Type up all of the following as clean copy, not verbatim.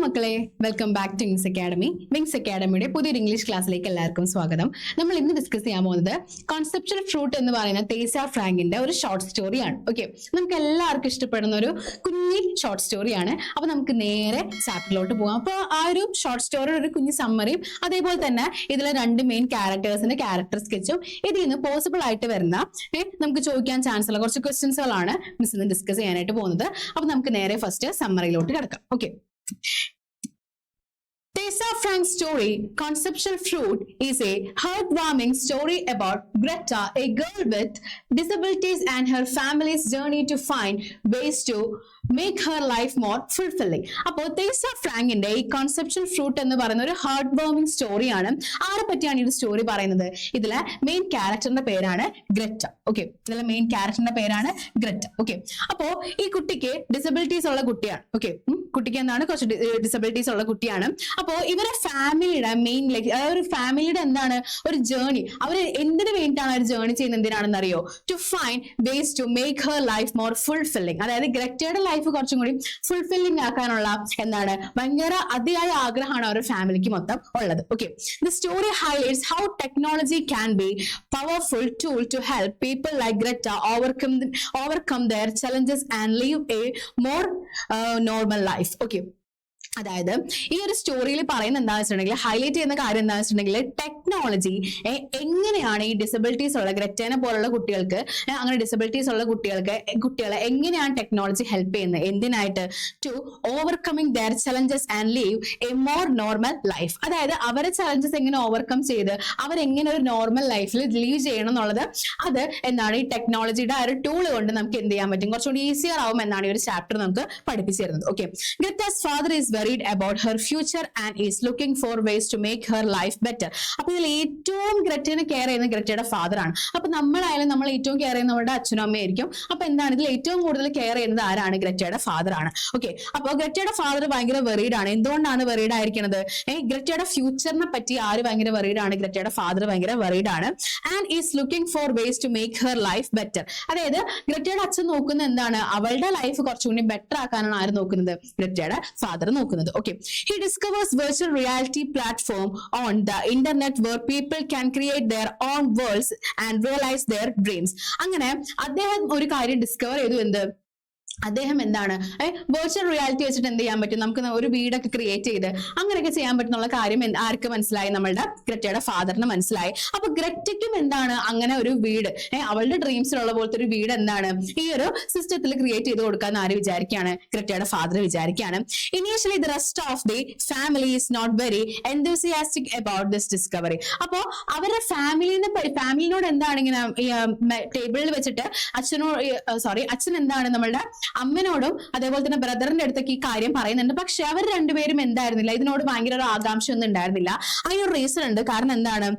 മക്കളെ, welcome back to Wings Academy. Wings അക്കാഡമിയുടെ പുതിയൊരു ഇംഗ്ലീഷ് ക്ലാസ്സിലേക്ക് എല്ലാവർക്കും സ്വാഗതം. നമ്മൾ ഇന്ന് ഡിസ്കസ് ചെയ്യാൻ പോകുന്നത് കോൺസെപ്ച്വൽ ഫ്രൂട്ട് എന്ന് പറയുന്ന തേസ ഫ്രാങ്കിന്റെ ഒരു ഷോർട്ട് സ്റ്റോറിയാണ്. ഓക്കെ, നമുക്ക് എല്ലാവർക്കും ഇഷ്ടപ്പെടുന്ന ഒരു കുഞ്ഞി ഷോർട്ട് സ്റ്റോറിയാണ്. അപ്പൊ നമുക്ക് നേരെ ചാപ്റ്ററിലോട്ട് പോകാം. അപ്പൊ ആ ഒരു ഷോർട്ട് സ്റ്റോറിയുടെ ഒരു കുഞ്ഞു സമ്മറിയും അതേപോലെ തന്നെ ഇതിലെ രണ്ട് മെയിൻ ക്യാരക്ടേഴ്സിന്റെ ക്യാരക്ടർ സ്കെച്ചും ഇതിൽ നിന്ന് പോസിബിൾ ആയിട്ട് വരുന്ന നമുക്ക് ചോദിക്കാൻ ചാൻസ് ഉള്ള കുറച്ച് ക്വസ്റ്റ്യൻസുകളാണ് മിസ് ഇന്ന് ഡിസ്കസ് ചെയ്യാനായിട്ട് പോകുന്നത്. അപ്പൊ നമുക്ക് നേരെ ഫസ്റ്റ് സമ്മറിയിലോട്ട് കിടക്കാം. Okay, Tessa Frank's story, Conceptual Fruit, is a heartwarming story about Greta, a girl with disabilities and her family's journey to find ways to make her life more fulfilling. അപ്പോൾ തേസ ഫ്രാങ്കിന്റെ ഈ conceptual fruit എന്ന് പറയുന്ന ഒരു heart warming സ്റ്റോറിയാണ്. ആരെ പറ്റിയാണ് ഈ story പറയുന്നത്? ഇതിലെ മെയിൻ ക്യാരക്ടറിന്റെ പേരാണ് ഗ്രറ്റ. ഓക്കെ, ഇതിലെ മെയിൻ ക്യാരക്ടറിന്റെ പേരാണ് ഗ്രറ്റ. ഓക്കെ, അപ്പോ ഈ കുട്ടിക്ക് ഡിസബിലിറ്റീസ് ഉള്ള കുട്ടിയാണ്. ഓക്കെ, കുട്ടിക്ക് എന്താണ് കുറച്ച് ഡിസബിലിറ്റീസ് ഉള്ള കുട്ടിയാണ്. അപ്പോ ഇവരെ ഫാമിലിയുടെ മെയിൻ ഒരു ഫാമിലിയുടെ എന്താണ് ഒരു ജേർണി, അവർ എന്തിനു വേണ്ടിയിട്ടാണ് ഒരു ജേർണി ചെയ്യുന്നത്? എന്തിനാണെന്ന് അറിയോ? To find ways to make her life more fulfilling. അതായത് ഗ്രറ്റയുടെ ലൈഫ് കുറച്ചും കൂടി ഫുൾഫില്ലിംഗ് ആക്കാനുള്ള എന്താണ് ഭയങ്കര അതിയായ ആഗ്രഹമാണ് അവരുടെ ഫാമിലിക്ക് മൊത്തം ഉള്ളത്. Okay, the story highlights how technology can be powerful tool to help people like Greta overcome their challenges and live a more normal life. Okay, അതായത് ഈ ഒരു സ്റ്റോറിയിൽ പറയുന്നത് എന്താണെന്ന് വെച്ചിട്ടുണ്ടെങ്കിൽ, ഹൈലൈറ്റ് ചെയ്യുന്ന കാര്യം എന്താണെന്ന് വെച്ചിട്ടുണ്ടെങ്കിൽ, ടെക്നോളജി എങ്ങനെയാണ് ഈ ഡിസബിലിറ്റീസ് ഉള്ള ഗ്രറ്റേനെ പോലുള്ള കുട്ടികൾക്ക്, അങ്ങനെ ഡിസബിലിറ്റീസ് ഉള്ള കുട്ടികളെ എങ്ങനെയാണ് ടെക്നോളജി ഹെൽപ്പ് ചെയ്യുന്നത്? എന്തിനായിട്ട്? To overcoming their challenges and leave a more normal life. അതായത് അവരെ ചലഞ്ചസ് എങ്ങനെ ഓവർകം ചെയ്ത് അവരെങ്ങനെ ഒരു നോർമൽ ലൈഫിൽ ലീവ് ചെയ്യണം എന്നുള്ളത് അത് എന്താണ് ഈ ടെക്നോളജിയുടെ ആ ഒരു ടൂൾ കൊണ്ട് നമുക്ക് എന്ത് ചെയ്യാൻ പറ്റും, കുറച്ചുകൂടി ഈസിയർ ആവും എന്നാണ് ഈ ഒരു ചാപ്റ്റർ നമുക്ക് പഠിപ്പിച്ചു തരുന്നത്. Okay, Greta's father is worried about her future and is looking for ways to make her life better. അപ്പൊ ഇതിൽ ഏറ്റവും ഗ്രറ്റനെ കെയർ ചെയ്യുന്ന ഗ്രറ്റയുടെ ഫാദർ ആണ്. അപ്പൊ നമ്മളായാലും നമ്മൾ ഏറ്റവും കെയർ ചെയ്യുന്ന നമ്മുടെ അച്ഛനും അമ്മയായിരിക്കും. അപ്പൊ എന്താണ് ഇതിൽ ഏറ്റവും കൂടുതൽ കെയർ ചെയ്യുന്നത് ആരാണ്? ഗ്രറ്റയുടെ ഫാദർ ആണ്. ഓക്കെ, അപ്പൊ ഗ്രറ്റയുടെ ഫാദർ ഭയങ്കര വെറീഡ് ആണ്. എന്തുകൊണ്ടാണ് വെറീഡ് ആയിരിക്കുന്നത്? ഗ്രറ്റയുടെ ഫ്യൂച്ചറിനെ പറ്റി ആര് ഭയങ്കര വെറീഡ് ആണ്? ഗ്രറ്റയുടെ ഫാദർ ഭയങ്കര വെറീഡ് ആണ്. And is looking for ways to make her life better. അതായത് ഗ്രറ്റയുടെ അച്ഛൻ നോക്കുന്നത് എന്താണ്? അവളുടെ ലൈഫ് കുറച്ചുകൂടി ബെറ്റർ ആക്കാനാണ് ആര് നോക്കുന്നത്? ഗ്രറ്റയുടെ ഫാദർ നോക്കുന്നത്. Okay, he discovers virtual reality platform on the internet where people can create their own worlds and realize their dreams. അങ്ങനെ അദ്ദേഹം ഒരു കാര്യം ഡിസ്കവർ ചെയ്തു. എന്ത്? അദ്ദേഹം എന്താണ് വെർച്വൽ റിയാലിറ്റി വെച്ചിട്ട് എന്ത് ചെയ്യാൻ പറ്റും? നമുക്ക് ഒരു വീടൊക്കെ ക്രിയേറ്റ് ചെയ്ത് അങ്ങനെയൊക്കെ ചെയ്യാൻ പറ്റുന്ന കാര്യം ആർക്ക് മനസ്സിലായി? നമ്മളുടെ ഗ്രറ്റയുടെ ഫാദറിന് മനസ്സിലായി. അപ്പൊ ഗ്രറ്റയ്ക്കും എന്താണ് അങ്ങനെ ഒരു വീട്, അവളുടെ ഡ്രീംസിലുള്ള പോലത്തെ ഒരു വീട് എന്താണ് ഈ ഒരു സിസ്റ്റത്തിൽ ക്രിയേറ്റ് ചെയ്ത് കൊടുക്കാൻ ആര് വിചാരിക്കുകയാണ്? ഗ്രറ്റയുടെ ഫാദർ വിചാരിക്കുകയാണ്. Initially the rest of the family is not very enthusiastic about this discovery. അപ്പോ അവരുടെ ഫാമിലിനോട് എന്താണ് ഇങ്ങനെ ടേബിളിൽ വെച്ചിട്ട് അച്ഛൻ എന്താണ് നമ്മളുടെ അമ്മനോടും അതേപോലെ തന്നെ ബ്രദറിന്റെ അടുത്തൊക്കെ ഈ കാര്യം പറയുന്നുണ്ട്. പക്ഷെ അവർ രണ്ടുപേരും എന്തായിരുന്നില്ല, ഇതിനോട് ഭയങ്കര ഒരു ആകാംക്ഷ ഒന്നും ഉണ്ടായിരുന്നില്ല. അതിനൊരു റീസൺ ഉണ്ട്. കാരണം എന്താണ്?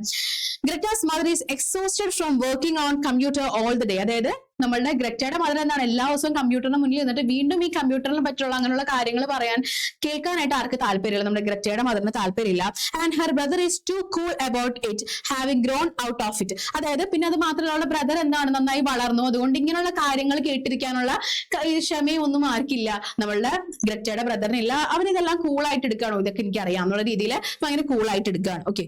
Greta's mother is exhausted from working on computer all the day. അതായത് നമ്മളുടെ ഗ്രറ്റയുടെ മദർ എന്താണ് എല്ലാ ദിവസവും കമ്പ്യൂട്ടറിന് മുന്നിൽ നിന്നിട്ട് വീണ്ടും ഈ കമ്പ്യൂട്ടറിനെ പറ്റുള്ള അങ്ങനെയുള്ള കാര്യങ്ങൾ കേൾക്കാനായിട്ട് ആർക്ക് താല്പര്യമില്ല? നമ്മുടെ ഗ്രറ്റയുടെ മദറിന് താല്പര്യമില്ല. And her brother is too cool about it having grown out of it. അതായത് പിന്നെ അത് മാത്രമല്ല, അവളുടെ ബ്രദർ എന്താണ് നന്നായി വളർന്നു, അതുകൊണ്ട് ഇങ്ങനെയുള്ള കാര്യങ്ങൾ കേട്ടിരിക്കാനുള്ള ക്ഷമയും ഒന്നും ആർക്കില്ല, നമ്മളുടെ ഗ്രറ്റയുടെ ബ്രദറിനില്ല. അവനിതെല്ലാം കൂളായിട്ട് എടുക്കുകയാണോ? ഇതൊക്കെ എനിക്ക് അറിയാം എന്നുള്ള രീതിയിൽ ഭയങ്കര കൂളായിട്ട് എടുക്കുകയാണ്. Okay,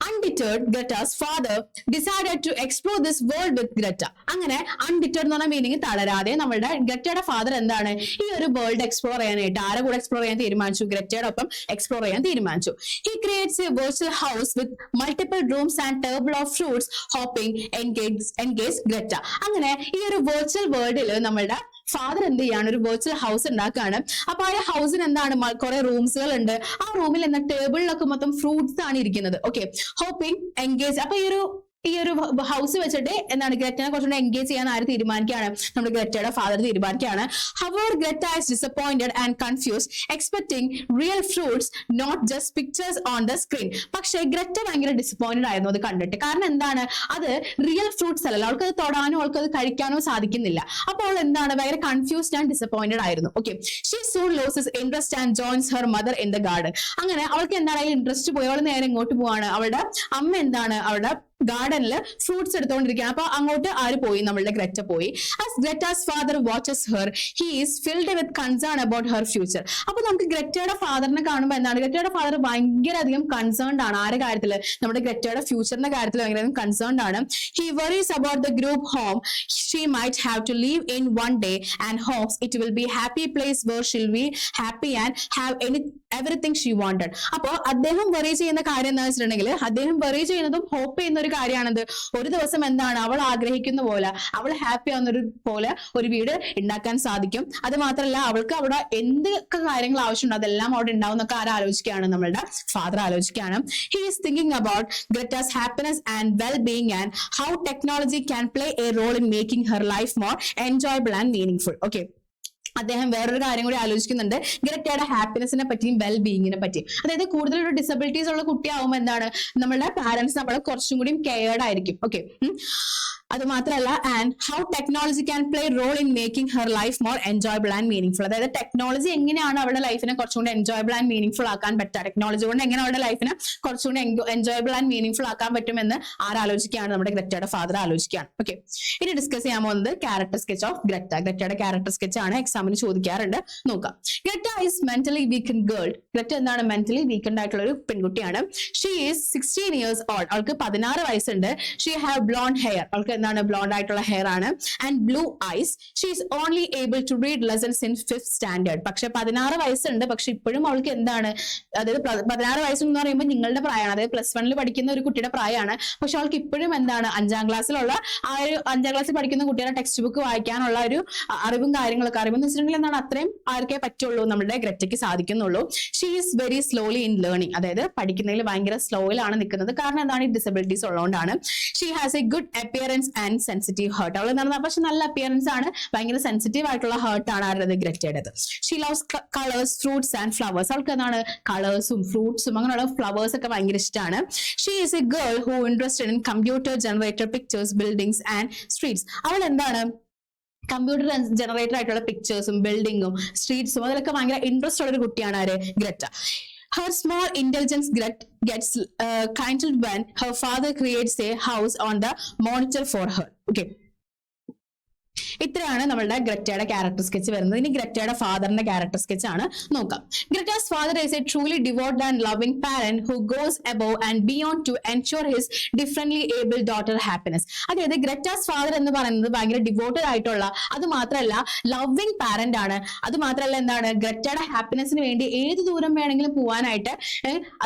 Undeterred, Greta's father decided to explore this world with Greta. അങ്ങനെ undeterred എന്ന് പറഞ്ഞ മീനിങ് തളരാതെ നമ്മളുടെ ഗ്രറ്റയുടെ ഫാദർ എന്താണ് ഈ ഒരു വേൾഡ് എക്സ്പ്ലോർ ചെയ്യാനായിട്ട് ആരെ കൂടെ എക്സ്പ്ലോർ ചെയ്യാൻ തീരുമാനിച്ചു? ഗ്രറ്റയുടെ ഒപ്പം എക്സ്പ്ലോർ ചെയ്യാൻ തീരുമാനിച്ചു. He creates a virtual house with multiple rooms and table of fruits hoping engage Greta. അങ്ങനെ ഈ ഒരു വെർച്വൽ വേൾഡിൽ നമ്മളുടെ ഫാദർ എന്ത് ചെയ്യാണ്? ഒരു വെർച്വൽ ഹൗസ് ഉണ്ടാക്കുകയാണ്. അപ്പൊ ആ ഹൗസിന് എന്താണ് കുറെ റൂംസുകൾ ഉണ്ട്. ആ റൂമിൽ എന്താ ടേബിളിലൊക്കെ മൊത്തം ഫ്രൂട്ട്സ് ആണ് ഇരിക്കുന്നത്. Okay, hoping engage. അപ്പൊ ഈ ഒരു ഹൗസ് വെച്ചിട്ട് എന്താണ് ഗ്രറ്റനെ കുറച്ചുകൂടെ എൻഗേജ് ചെയ്യാൻ ആര് തീരുമാനിക്കുകയാണ്? നമ്മുടെ ഗ്രറ്റയുടെ ഫാദർ തീരുമാനിക്കുകയാണ്. However, Greta is disappointed and confused, expecting real fruits, not just pictures on the screen. പക്ഷേ ഗ്രറ്റ ഭയങ്കര ഡിസപ്പോയിന്റഡ് ആയിരുന്നു അത് കണ്ടിട്ട്. കാരണം എന്താണ്? അത് റിയൽ ഫ്രൂട്ട്സ് അല്ലല്ലോ, അവൾക്ക് അത് തൊടാനോ അവൾക്ക് അത് കഴിക്കാനോ സാധിക്കുന്നില്ല. അപ്പോൾ അവൾ എന്താണ് ഭയങ്കര കൺഫ്യൂസ്ഡ് ആൻഡ് ഡിസപ്പോയിന്റഡ് ആയിരുന്നു. Okay, she soon loses interest and joins her mother in the garden. അങ്ങനെ അവൾക്ക് എന്താണ് ഇൻട്രസ്റ്റ് പോയി അവൾ നേരെ ഇങ്ങോട്ട് പോവാണ്. അവളുടെ അമ്മ എന്താണ് അവളുടെ ഗാർഡനിൽ ഫ്രൂട്ട്സ് എടുത്തുകൊണ്ടിരിക്കുകയാണ്. അപ്പൊ അങ്ങോട്ട് ആര് പോയി? നമ്മളുടെ ഗ്രെറ്റ പോയി. As Greta's father watches her, he is filled with concern about her future. അപ്പൊ നമുക്ക് ഗ്രെറ്റയുടെ ഫാദറിനെ കാണുമ്പോൾ എന്താണ്, ഗ്രെറ്റയുടെ ഫാദർ ഭയങ്കര അധികം കൺസേൺഡ് ആണ്. ആരുടെ കാര്യത്തില്? നമ്മുടെ ഗ്രെറ്റയുടെ ഫ്യൂച്ചറിന്റെ കാര്യത്തിൽ ഭയങ്കര കൺസേൺഡ് ആണ്. He worries about the group home she might have to live in one day and hopes it will be happy place where she'll be happy and have everything she wanted. അപ്പൊ അദ്ദേഹം worry ചെയ്യുന്ന കാര്യം എന്താ വെച്ചിട്ടുണ്ടെങ്കിൽ, അദ്ദേഹം worry ചെയ്യുന്നതും hope ചെയ്യുന്ന ഒരു കാര്യമാണത്. ഒരു ദിവസം എന്താണ് അവൾ ആഗ്രഹിക്കുന്ന പോലെ, അവൾ ഹാപ്പി ആവുന്ന പോലെ ഒരു വീട് ഉണ്ടാക്കാൻ സാധിക്കും. അത് മാത്രമല്ല അവൾക്ക് അവിടെ എന്തൊക്കെ കാര്യങ്ങൾ ആവശ്യമുണ്ട് അതെല്ലാം അവിടെ ഉണ്ടാവും എന്നൊക്കെ ആലോചിക്കുകയാണ്, നമ്മളുടെ ഫാദർ ആലോചിക്കുകയാണ്. He is thinking about Greta's happiness and well-being and how technology can play a role in making her life more enjoyable and meaningful. Okay, അദ്ദേഹം വേറൊരു കാര്യം കൂടി ആലോചിക്കുന്നുണ്ട്, ഗ്രെറ്റയുടെ ഹാപ്പിനെസിനെ പറ്റിയും വെൽ ബീയിങ്ങിനെ പറ്റിയും. അതായത് കൂടുതൽ ഒരു ഡിസബിലിറ്റീസ് ഉള്ള കുട്ടിയാവുമ്പോൾ എന്താണ്, നമ്മളുടെ പാരന്റ്സ് നമ്മളെ കുറച്ചും കൂടി കെയർഡ് ആയിരിക്കും. ഓക്കെ, അത് മാത്രമല്ല and how technology can play role in making her life more enjoyable and meaningful. അതായത് ടെക്നോളജി എങ്ങനെയാണ് അവളുടെ ലൈഫിനെ കുറച്ചുകൂടി എൻജോയബിൾ ആൻഡ് മീനിങ് ഫുൾ ആക്കാൻ പറ്റുക, ടെക്നോളജി കൊണ്ട് എങ്ങനെ അവളുടെ ലൈഫിനെ കുറച്ചുകൂടി എൻജോയബിൾ ആൻഡ് മീനിങ് ഫുൾ ആക്കാൻ പറ്റുമെന്ന് ആലോചിക്കുകയാണ്, നമ്മുടെ ഗ്രെറ്റയുടെ ഫാദർ ആലോചിക്കുകയാണ്. ഓക്കെ, ഇനി ഡിസ്കസ് ചെയ്യാൻ പോകുന്നത് ക്യാരക്ടർ സ്കെച്ച് ഓഫ് ഗ്രെറ്റ. ഗ്രെറ്റയുടെ ക്യാരക്ടർ സ്കെച്ച് ആണ്, എക്സാമിന് ചോദിക്കാറുണ്ട്. നോക്കാം. Greta is mentally weakened girl. Greta എന്താണ്? മെന്റലി വീക്കൻഡ് ആയിട്ടുള്ള ഒരു പെൺകുട്ടിയാണ്. She is 16 years old. അവൾക്ക് 16 വയസ്സുണ്ട്. She have blonde hair. അവൾക്ക് എന്താണ്? ബ്ലോണ്ട് ആയിട്ടുള്ള ഹെയർ ആണ്. And blue eyes. She is only able to read lessons in 5th standard. പക്ഷെ 16 വയസ്സുണ്ട്, പക്ഷെ ഇപ്പോഴും അവൾക്ക് എന്താണ്, അതായത് 16 വയസ്സെന്ന് പറയുമ്പോൾ നിങ്ങളുടെ പ്രായമാണ്, അതായത് +1 പഠിക്കുന്ന ഒരു കുട്ടിയുടെ പ്രായമാണ്. പക്ഷെ അവൾക്ക് ഇപ്പോഴും എന്താണ്, 5ാം ക്ലാസ്സിലുള്ള ആ ഒരു 5ാം ക്ലാസ്സിൽ പഠിക്കുന്ന കുട്ടിയുടെ ടെക്സ്റ്റ് ബുക്ക് വായിക്കാനുള്ള ഒരു അറിവും കാര്യങ്ങളൊക്കെ, അറിവെന്ന് വെച്ചിട്ടുണ്ടെങ്കിൽ എന്താണ്, അത്രയും ആർക്കേ പറ്റുള്ളൂ, നമ്മുടെ ഗ്രെറ്റയ്ക്ക് സാധിക്കുന്നുള്ളൂ. She is very slowly in learning. അതായത് പഠിക്കുന്നതിൽ ഭയങ്കര സ്ലോയിലാണ് നിൽക്കുന്നത്. കാരണം എന്താണ്, ഈ ഡിസബിലിറ്റീസ് ഉള്ളതുകൊണ്ടാണ്. She has a good appearance and sensitive heart. അവൾ എന്താണ്, പക്ഷെ നല്ല അപ്പിയറൻസ് ആണ്, ഭയങ്കര സെൻസിറ്റീവ് ആയിട്ടുള്ള ഹേർട്ട് ആണ് ആരുടെ? ഗ്രെറ്റയുടേത്. She loves colours, fruits and flowers. അവൾക്ക് എന്താണ്, കളേഴ്സും ഫ്രൂട്ട്സും അങ്ങനെയുള്ള ഫ്ലവേഴ്സ് ഒക്കെ ഭയങ്കര ഇഷ്ടമാണ്. She is a girl who interested in computer generated pictures, buildings and streets. അവൾ എന്താണ്, കമ്പ്യൂട്ടർ ജനറേറ്റഡ് ആയിട്ടുള്ള പിക്ചേഴ്സും ബിൽഡിങ്ങും സ്ട്രീറ്റ്സും അതിലൊക്കെ ഭയങ്കര ഇൻട്രസ്റ്റ് ഉള്ള ഒരു കുട്ടിയാണ് ആര്? Greta. Her small intelligence gets kindled when her father creates a house on the monitor for her. Okay, ഇത്രയാണ് നമ്മളുടെ ഗ്രെറ്റയുടെ ക്യാരക്ടർ സ്കെച്ച് വരുന്നത്. ഇനി ഗ്രെറ്റയുടെ ഫാദറിന്റെ ക്യാരക്ടർ സ്കെച്ച് ആണ്, നോക്കാം. Greta's father is a truly devote and loving parent who goes above and beyond to ensure his differently able daughter happiness. അതായത് Greta's father എന്ന് പറയുന്നത് ഭയങ്കര ഡിവോട്ടഡ് ആയിട്ടുള്ള, അത് മാത്രമല്ല ലവിംഗ് പാരന്റ് ആണ്. അത് മാത്രമല്ല എന്താണ്, ഗ്രെറ്റയുടെ ഹാപ്പിനെസിന് വേണ്ടി ഏത് ദൂരം വേണമെങ്കിലും പോകാനായിട്ട്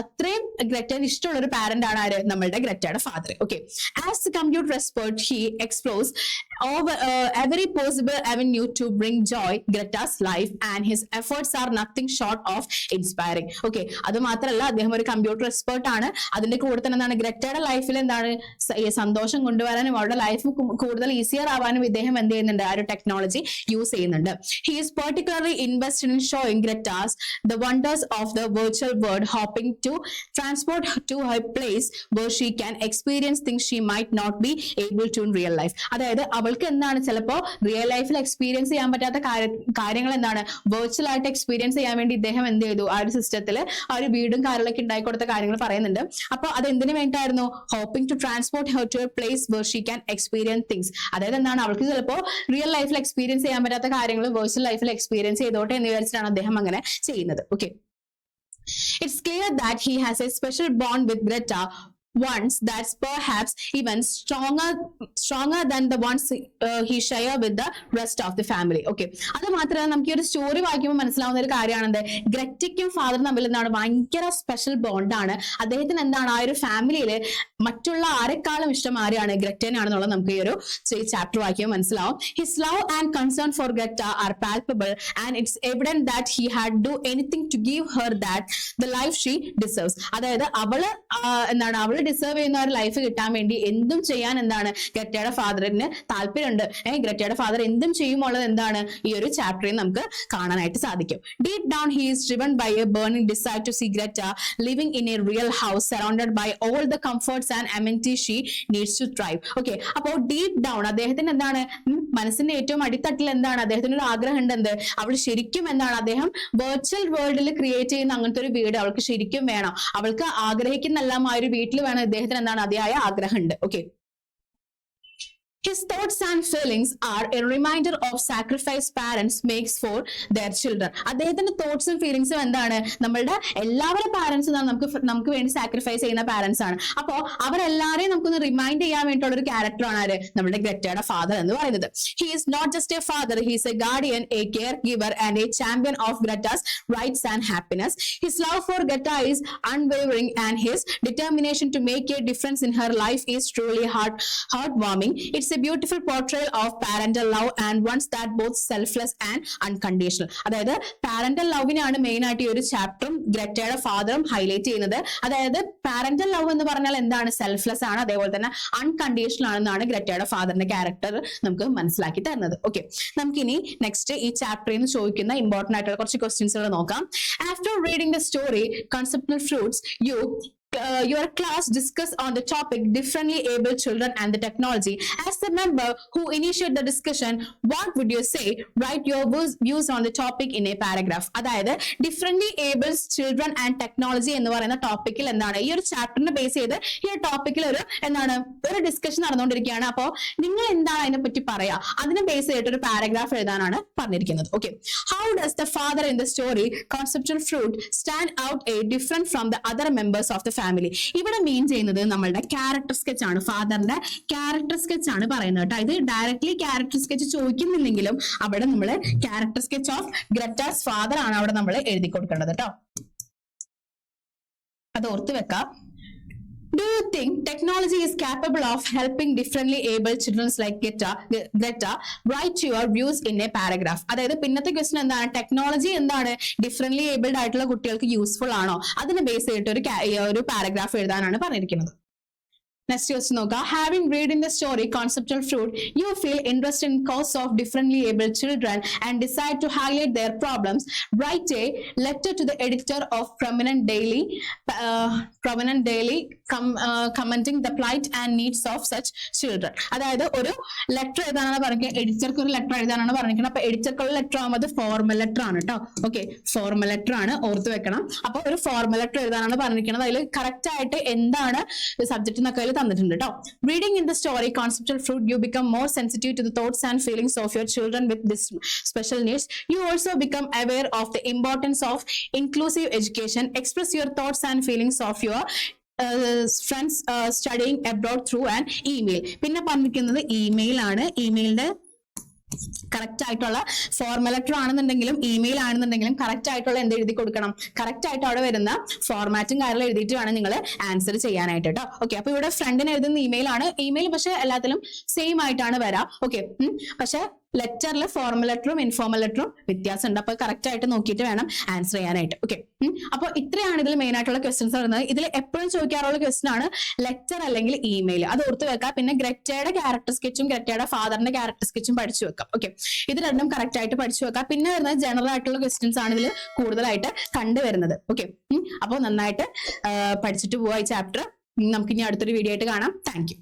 അത്രയും ഗ്രെറ്റന് ഇഷ്ടമുള്ള ഒരു പാരന്റ് ആണ് ആര്? നമ്മളുടെ ഗ്രെറ്റയുടെ father. Okay, as a computer expert he explores every possible avenue to bring joy Greta's life and his efforts are nothing short of inspiring. Okay, അത് മാത്രമല്ല അദ്ദേഹം ഒരു കമ്പ്യൂട്ടർ എക്സ്പേർട്ട് ആണ്. അതിന്റെ കൂടെ തന്നെ എന്താണ്, ഗ്രെറ്റയുടെ ലൈഫിൽ എന്താണ് സന്തോഷം കൊണ്ടുവരാനും അവരുടെ ലൈഫ് കൂടുതൽ ഈസിയർ ആവാനും ഇദ്ദേഹം എന്ത് ചെയ്യുന്നുണ്ട്, ആ ഒരു ടെക്നോളജി യൂസ് ചെയ്യുന്നുണ്ട്. He is particularly invested in showing Greta's the wonders of the virtual world, hoping to transport her to a place where she can experience things she might not be able to in real life. അതായത് അവൾക്ക് എന്താണ്, ചിലപ്പോ real ലൈഫിൽ experience ചെയ്യാൻ പറ്റാത്ത കാര്യങ്ങൾ എന്താണ് virtual ആയിട്ട് എക്സ്പീരിയൻസ് ചെയ്യാൻ വേണ്ടി ഇദ്ദേഹം എന്ത് ചെയ്തു, ആ ഒരു സിസ്റ്റത്തിൽ ആ ഒരു വീടും കാര്യങ്ങളൊക്കെ ഉണ്ടായി കൊടുത്ത കാര്യങ്ങൾ പറയുന്നുണ്ട്. അപ്പൊ അത് എന്തിനു വേണ്ടിയിട്ടായിരുന്നു? Hoping to transport her to a place where she can experience things. അതായത് എന്താണ്, അവൾക്ക് ചിലപ്പോ റിയൽ ലൈഫിൽ എക്സ്പീരിയൻസ് ചെയ്യാൻ പറ്റാത്ത കാര്യങ്ങൾ വെർച്വൽ ലൈഫിൽ എക്സ്പീരിയൻസ് ചെയ്തോട്ടെ എന്ന് വിചാരിച്ചിട്ടാണ് അദ്ദേഹം അങ്ങനെ ചെയ്യുന്നത്. Okay, it's clear that he has A special bond with Greta, ones that's perhaps even stronger than the ones he share with the rest of the family. Okay, അത് മാത്രമല്ല നമുക്ക് ഈ ഒരു സ്റ്റോറി വായിക്കുമ്പോൾ മനസ്സിലാവുന്ന ഒരു കാര്യമാണെന്ത്, ഗ്രെറ്റയ്ക്കും ഫാദറും തമ്മിൽ എന്താണ് ഭയങ്കര സ്പെഷ്യൽ ബോണ്ടാണ്. അദ്ദേഹത്തിന് എന്താണ്, ആ ഒരു ഫാമിലിയിൽ മറ്റുള്ള ആരെക്കാളും ഇഷ്ടം ആരെയാണ്? ഗ്രെറ്റനാണെന്നുള്ളത് നമുക്ക് ഈ ഒരു ചാപ്റ്റർ വായിക്കുമ്പോൾ മനസ്സിലാവും. His love and concern for Greta are palpable and it's evident that he had do anything to give her that the life she deserves. അതായത് അവള് എന്താണ്, അവള് ഡിസേർവ് ചെയ്യുന്ന ഒരു ലൈഫ് കിട്ടാൻ വേണ്ടി എന്തും ചെയ്യാൻ എന്താണ് ഗ്രെറ്റയുടെ ഫാദറിന് താല്പര്യമുണ്ട്. ഗ്രെറ്റയുടെ ഫാദർ എന്തും ചെയ്യുമുള്ളത് എന്താണ് ഈ ഒരു ചാപ്റ്ററിൽ നമുക്ക് കാണാനായിട്ട് സാധിക്കും. Deep down he is driven by a burning desire to see Greta living in a real house surrounded by all the comforts and amenities she needs to thrive. Okay, അപ്പോൾ ഡീപ് ഡൗൺ അദ്ദേഹത്തിന് എന്താണ്, മനസ്സിന്റെ ഏറ്റവും അടിത്തട്ടിൽ എന്താണ്, അദ്ദേഹത്തിന് ഒരു ആഗ്രഹം ഉണ്ട്, എന്ത്, അവൾ ശരിക്കും എന്താണ്, അദ്ദേഹം വെർച്വൽ വേൾഡിൽ ക്രിയേറ്റ് ചെയ്യുന്ന അങ്ങനത്തെ ഒരു വീട് അവൾക്ക് ശരിക്കും വേണം. അവൾക്ക് ആഗ്രഹിക്കുന്നെല്ലാം ആ ഒരു വീട്ടിൽ വേണം, ഇദ്ദേഹത്തിന് എന്താണ് അതിയായ ആഗ്രഹമുണ്ട്. Okay, his thoughts and feelings are a reminder of sacrifice parents makes for their children. അദ്ദേഹത്തിന്റെ തോട്ട്സും ഫീലിങ്സും എന്താണ്, നമ്മളുടെ എല്ലാവരുടെ പാരന്റ്സും നമുക്ക് വേണ്ടി സാക്രിഫൈസ് ചെയ്യുന്ന പാരന്റ്സ് ആണ്. അപ്പോ അവരെല്ലാരെയും നമുക്കൊന്ന് റിമൈൻഡ് ചെയ്യാൻ വേണ്ടിയിട്ടുള്ള ഒരു ക്യാരക്ടറാണ് ആര്, നമ്മുടെ ഗ്രറ്റയുടെ ഫാദർ എന്ന് പറയുന്നത്. He is not just a father, he is a guardian, a caregiver and a champion of Greta's rights and happiness. His love for Greta is unwavering and his determination to make a difference in her life is truly heartwarming. It's a beautiful portrayal of parental love and ones that both selfless and unconditional. അതായത് parental ലവിനാണ് main ആയിട്ട് ഈ ഒരു ചാപ്റ്ററും ഗ്രറ്റയുടെ ഫാദറും highlight ചെയ്യുന്നത്. അതായത് parental love എന്ന് പറഞ്ഞാൽ എന്താണ്, selfless ആണ്, അതേപോലെ തന്നെ അൺകണ്ടീഷണൽ ആണെന്നാണ് ഗ്രറ്റയുടെ ഫാദറിന്റെ ക്യാരക്ടർ നമുക്ക് മനസ്സിലാക്കി തരുന്നത്. ഓക്കെ, നമുക്കിനി നെക്സ്റ്റ് ഈ ചാപ്റ്ററിൽ നിന്ന് ചോദിക്കുന്ന ഇമ്പോർട്ടന്റ് ആയിട്ടുള്ള കുറച്ച് ക്വസ്റ്റ്യൻസുകൾ നോക്കാം. After reading the story conceptual fruits your class discuss on the topic differently abled children and the technology. As the member who initiated the discussion, what would you say? Write your views on the topic in a paragraph. അതായത് differently abled children and technology എന്ന് പറയുന്ന ടോപ്പിക്കിൽ എന്താണ്, ഈ ഒരു ചാപ്റ്ററിനെ base ചെയ്ത് ഈ ഒരു ടോപ്പിക്കിൽ ഒരു ഡിസ്കഷൻ നടന്നുകൊണ്ടിരിക്കുകയാണ്. അപ്പോൾ നിങ്ങൾ എന്താണ് അതിനെ പറ്റി പറയാ, അതിനെ ബേസ് ചെയ്തിട്ട് ഒരു പാരഗ്രാഫ് എഴുതാനാണ് പറഞ്ഞിരിക്കുന്നത്. Okay, how does the father in the story conceptual fruit stand out a different from the other members of the family? ഇവിടെ മീൻ ചെയ്യുന്നത് നമ്മളുടെ ക്യാരക്ടർ സ്കെച്ച് ആണ്, ഫാദറിന്റെ ക്യാരക്ടർ സ്കെച്ച് ആണ് പറയുന്നത് കേട്ടോ. ഇത് ഡയറക്ട്ലി ക്യാരക്ടർ സ്കെച്ച് ചോദിക്കുന്നില്ലെങ്കിലും അവിടെ നമ്മൾ ക്യാരക്ടർ സ്കെച്ച് ഓഫ് ഗ്രറ്റാസ് ഫാദർ ആണ് അവിടെ നമ്മൾ എഴുതി കൊടുക്കേണ്ടത് കേട്ടോ. അത് ഓർത്ത് വെക്കാം. Do you think technology is capable of helping differently abled children like Greta? Write your views in a paragraph. അതായത് പിന്നത്തെ ക്വസ്റ്റ്യൻ എന്താണ്, ടെക്നോളജി എന്താണ് ഡിഫറെന്റ്ലി ഏബിൾഡ് ആയിട്ടുള്ള കുട്ടികൾക്ക് യൂസ്ഫുൾ ആണോ, അതിനെ ബേസ് ചെയ്തിട്ട് ഒരു പാരഗ്രാഫ് എഴുതാനാണ് പറഞ്ഞിരിക്കുന്നത്. നെക്സ്റ്റ് ക്വസ്റ്റ്യൻ നോക്കാം. Having read in the story conceptual fruit, you feel interested in cause of differently abled children and decide to highlight their problems. Write a letter to the editor of Prominent Daily commenting the plight and needs of such children. അതായത് ഒരു letter എഴുതാനാണ് പറഞ്ഞത്, എഡിറ്റർക്ക് ഒരു letter എഴുതാനാണ് പറഞ്ഞിരിക്കുന്നത്. അപ്പൊ എഡിറ്റർക്കുള്ള letter ആകുമ്പോൾ formal letter ആണ് കേട്ടോ. ഓക്കെ, ഫോർമൽ ലെറ്റർ ആണ്, ഓർത്ത് വെക്കണം. അപ്പൊ ഒരു ഫോർമൽ ലെറ്റർ എഴുതാനാണ് പറഞ്ഞിരിക്കുന്നത്. അതിൽ കറക്റ്റ് ആയിട്ട് എന്താണ് സബ്ജക്ട് എന്നൊക്കെ തന്നിട്ടുണ്ട് കേട്ടോ. Reading in the story conceptual fruit, you become more sensitive to the thoughts and feelings of your children with this special needs. You also become aware of the importance of inclusive education. Express your thoughts and feelings of your friends studying abroad through an email. പിന്നെ പറഞ്ഞിരിക്കുന്നത് email ആണ്. ഇമെയിലിന്റെ correct ആയിട്ടുള്ള formal letter ആണെന്നുണ്ടെങ്കിലും email ആണെന്നുണ്ടെങ്കിലും correct ആയിട്ടുള്ള എന്ത് എഴുതി കൊടുക്കണം, കറക്റ്റ് ആയിട്ട് അവിടെ വരുന്ന ഫോർമാറ്റും കാര്യങ്ങളും എഴുതിയിട്ട് വേണം നിങ്ങൾ ആൻസർ ചെയ്യാനായിട്ട് കേട്ടോ. ഓക്കെ, അപ്പൊ ഇവിടെ ഫ്രണ്ടിന് എഴുതുന്ന ഇമെയിൽ ആണ്. ഇമെയിൽ പക്ഷെ എല്ലാത്തിലും സെയിം ആയിട്ടാണ് വരാം. ഓക്കെ, പക്ഷെ ലെറ്ററിൽ ഫോർമൽ ലെറ്ററും ഇൻഫോർമൽ ലെറ്ററും വ്യത്യാസം ഉണ്ട്. അപ്പൊ കറക്റ്റ് ആയിട്ട് നോക്കിയിട്ട് വേണം ആൻസർ ചെയ്യാനായിട്ട്. ഓക്കെ, അപ്പൊ ഇത്രയാണ് ഇതിൽ മെയിൻ ആയിട്ടുള്ള ക്വസ്റ്റ്യൻസ് വരുന്നത്. ഇതിൽ എപ്പോഴും ചോദിക്കാറുള്ള ക്വസ്റ്റ്യൻ ആണ് ലെറ്റർ അല്ലെങ്കിൽ ഇമെയിൽ. അത് ഓർത്ത് വെക്കാം. പിന്നെ ഗ്രറ്റയുടെ ക്യാരക്ടർ സ്കെച്ചും ഗ്രറ്റയുടെ ഫാദറിന്റെ ക്യാരക്ടർ സ്കെച്ചും പഠിച്ചു വെക്കാം. ഓക്കെ, ഇത് രണ്ടും കറക്റ്റ് ആയിട്ട് പഠിച്ചു വെക്കാം. പിന്നെ വരുന്നത് ജനറൽ ആയിട്ടുള്ള ക്വസ്റ്റ്യൻസ് ആണ് ഇതിൽ കൂടുതലായിട്ട് കണ്ടുവരുന്നത്. ഓക്കെ, അപ്പോൾ നന്നായിട്ട് പഠിച്ചിട്ട് പോവാ ഈ ചാപ്റ്റർ. നമുക്ക് ഇനി അടുത്തൊരു വീഡിയോ ആയിട്ട് കാണാം. Thank you.